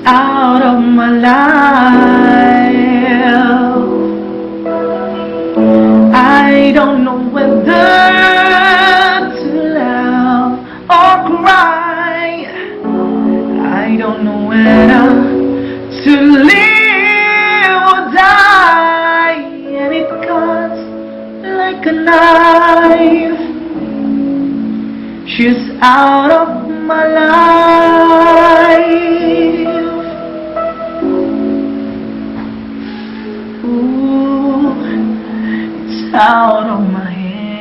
out of my life. I don't know whether to laugh or cry. I don't know whether to live or die, and it cuts like a knife. She's out of my life. Ooh, it's out of my hands.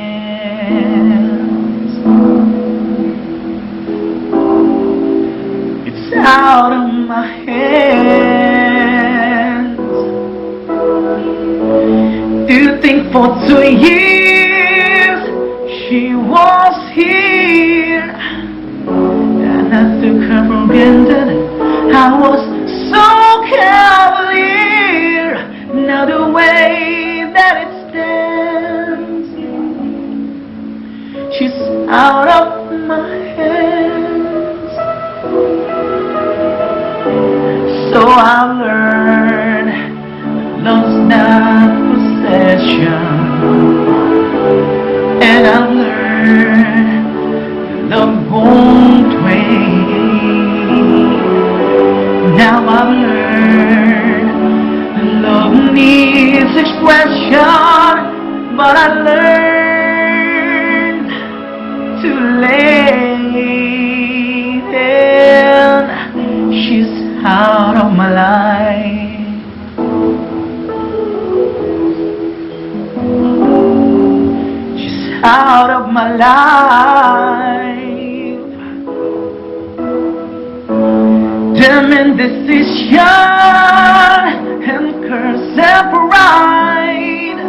It's out of my hands. Do you think for 2 years she was here, and I took her for granted? I was so cavalier. Now the way that it stands, she's out of my hands. So I've learned love's not possession, and I've learned love won't wait. Now I've learned love needs expression, but I learned too late, and she's out of my life. She's out of my life. Damn indecision and curse and pride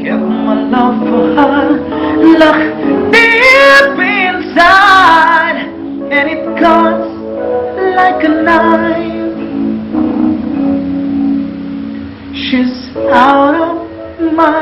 kept my love for her locked deep inside, and it cuts like a knife. She's out of my